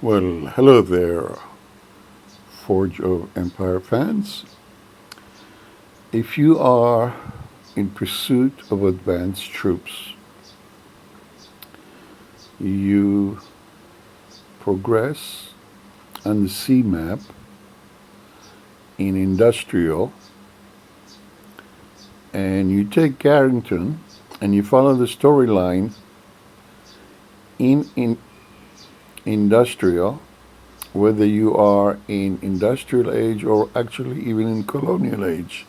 Well, hello there, Forge of Empire fans. If you are in pursuit of advanced troops, you progress on the sea map in industrial, and you take Carrington and you follow the storyline in industrial, whether you are in industrial age or actually even in colonial age.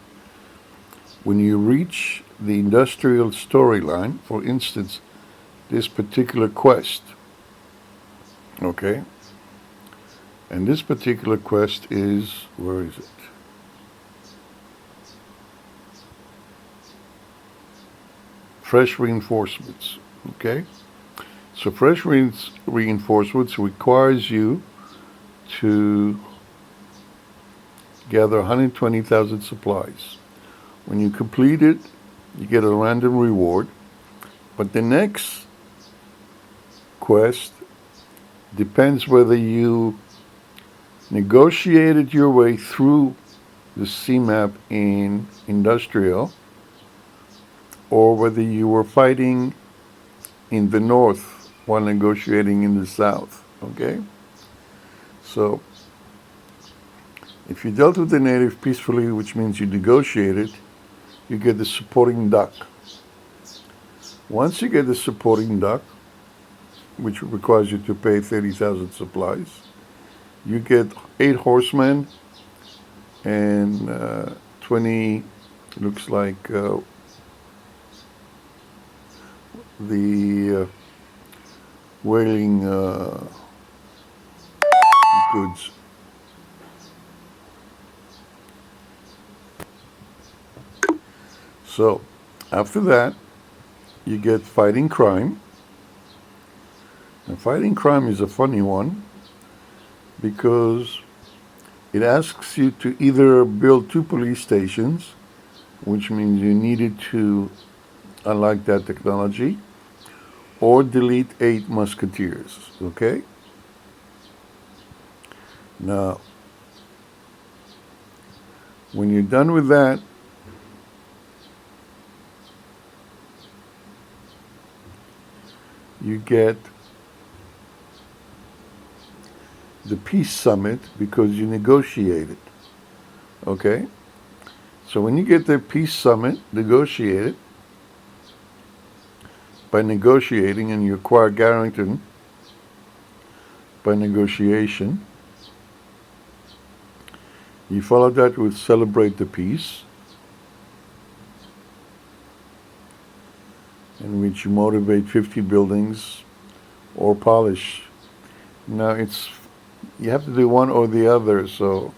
When you reach the industrial storyline, for instance, this particular quest, okay? And this particular quest is, where is it? Fresh reinforcements, okay? So fresh reinforcements requires you to gather 120,000 supplies. When you complete it, you get a random reward. But the next quest depends whether you negotiated your way through the CMAP in industrial or whether you were fighting in the north while negotiating in the south, okay? So if you dealt with the native peacefully, which means you negotiated, you get the supporting duck. Once you get the supporting duck, which requires you to pay 30,000 supplies, you get 8 horsemen and 20, looks like the whaling goods. So after that, you get fighting crime. And fighting crime is a funny one because it asks you to either build 2 police stations, which means you needed to unlock that technology, or delete 8 musketeers, okay? Now, when you're done with that, you get the peace summit because you negotiated, okay? So when you get the peace summit negotiated, by negotiating, and you acquire Garrington by negotiation, you follow that with celebrate the peace, in which you motivate 50 buildings or polish. Now you have to do one or the other, so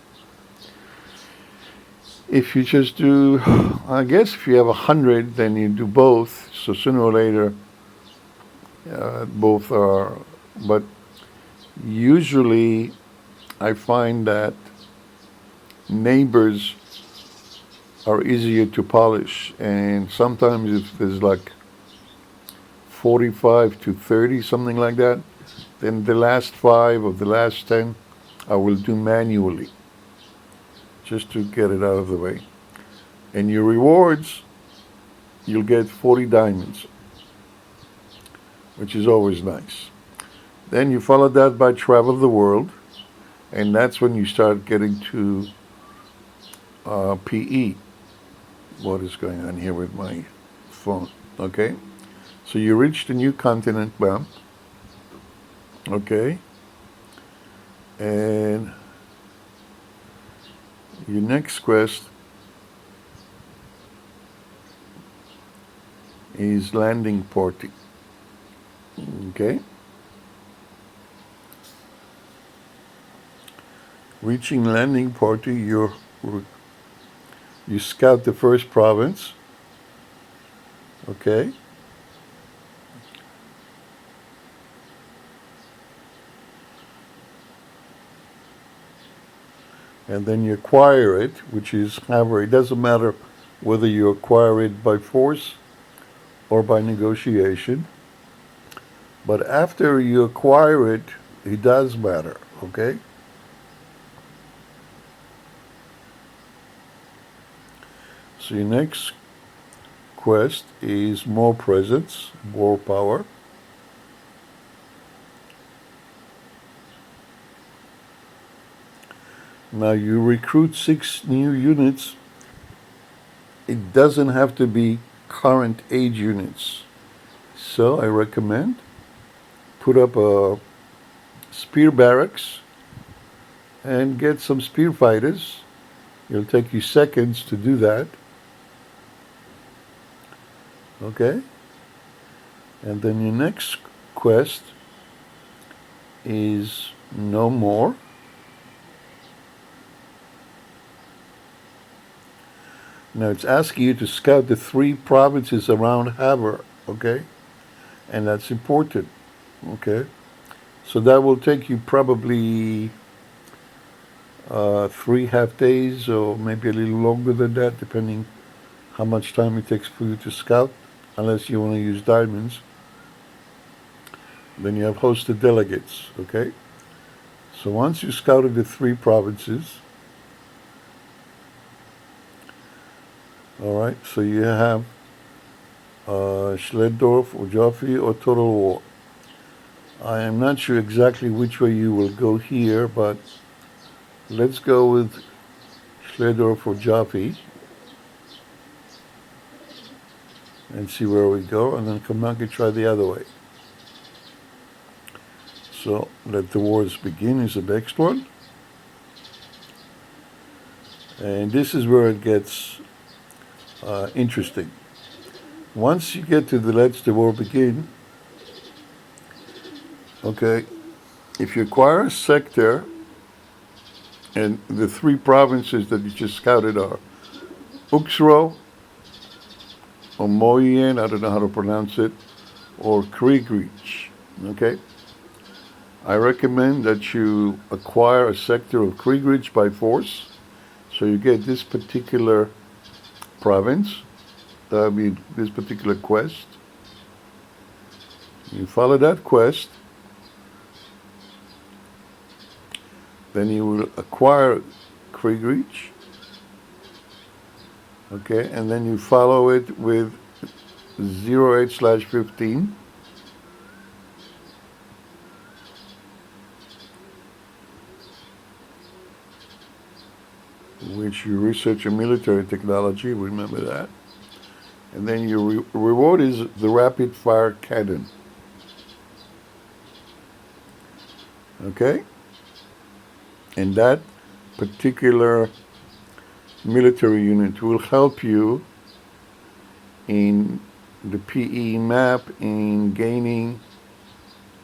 if you just do, I guess if you have 100, then you do both, so sooner or later both are, but usually I find that neighbors are easier to polish, and sometimes if there's like 45 to 30, something like that, then the last 5 of the last 10 I will do manually just to get it out of the way. And your rewards, you'll get 40 diamonds, which is always nice. Then you follow that by travel the world, and that's when you start getting to PE. What is going on here with my phone? Okay, so you reach the new continent map. Okay, and your next quest is landing party. Okay, reaching landing party, you scout the first province. Okay, and then you acquire it, which is, however, it doesn't matter whether you acquire it by force or by negotiation. But after you acquire it, it does matter, okay? So your next quest is more presence, more power. Now you recruit 6 new units. It doesn't have to be current age units. So I recommend put up a spear barracks and get some spear fighters. It'll take you seconds to do that. Okay? And then your next quest is no more. Now it's asking you to scout the 3 provinces around Haber, okay? And that's important, okay? So that will take you probably 3 half days or maybe a little longer than that, depending how much time it takes for you to scout, unless you want to use diamonds. Then you have hosted delegates, okay? So once you scouted the 3 provinces, all right, so you have Schleddorf or Joffrey or Total War. I am not sure exactly which way you will go here, but let's go with Schleddorf or Joffrey and see where we go, and then come back and try the other way. So let the wars begin is the next one. And this is where it gets interesting. Once you get to the let the war begin, okay, if you acquire a sector, and the 3 provinces that you just scouted are Uxro, or Moyen, I don't know how to pronounce it, or Kriegrich, okay? I recommend that you acquire a sector of Kriegrich by force, so you get this particular province, this particular quest. You follow that quest, then you will acquire Kriegrich, okay, and then you follow it with 08/15. Which you research in military technology, remember that. And then your reward is the rapid fire cannon. Okay? And that particular military unit will help you in the PE map in gaining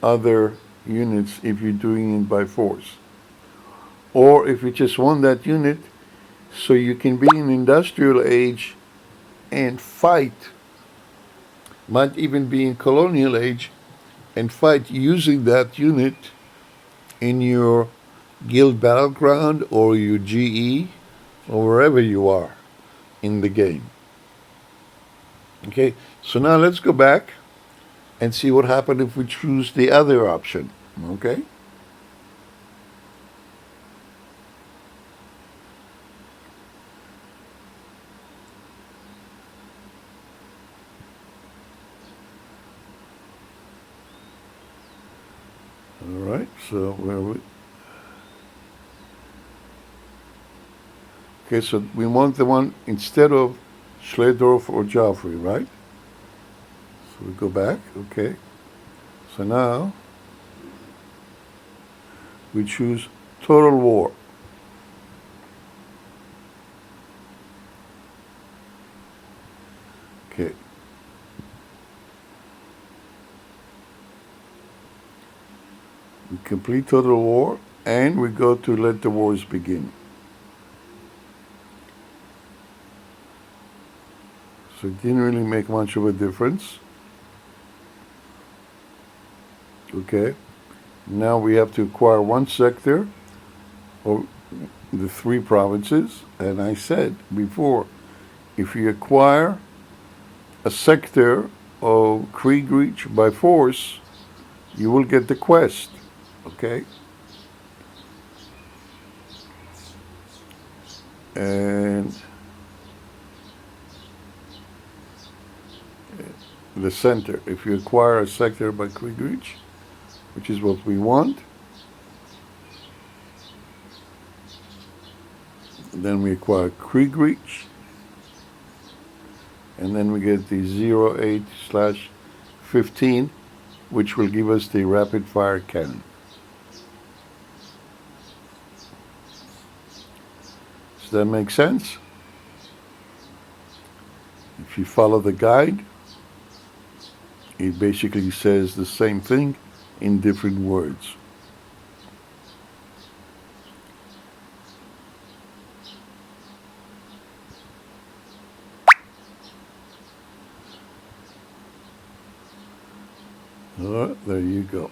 other units if you're doing it by force. Or if you just want that unit so you can be in industrial age and fight, might even be in colonial age and fight using that unit in your guild battleground or your GE or wherever you are in the game. Okay, so now let's go back and see what happened if we choose the other option. Okay? All right, so where are we? Okay, so we want the one instead of Schleddorf or Joffrey, right? So we go back, okay. So now we choose Total War. Okay. We complete Total War and we go to Let the Wars Begin. So it didn't really make much of a difference. Okay. Now we have to acquire 1 sector of the 3 provinces. And I said before, if you acquire a sector of Kriegrich by force, you will get the quest. okay? And the center. If you acquire a sector by quick reach, which is what we want, then we acquire quick reach, and then we get the 08/15, which will give us the rapid fire cannon. Does that make sense? If you follow the guide, it basically says the same thing in different words. There you go.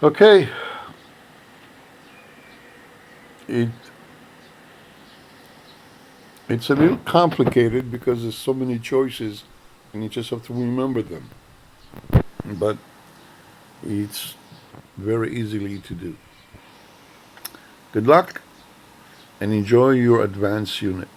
Okay. It's a little complicated because there's so many choices and you just have to remember them. But it's very easily to do. Good luck and enjoy your advanced unit.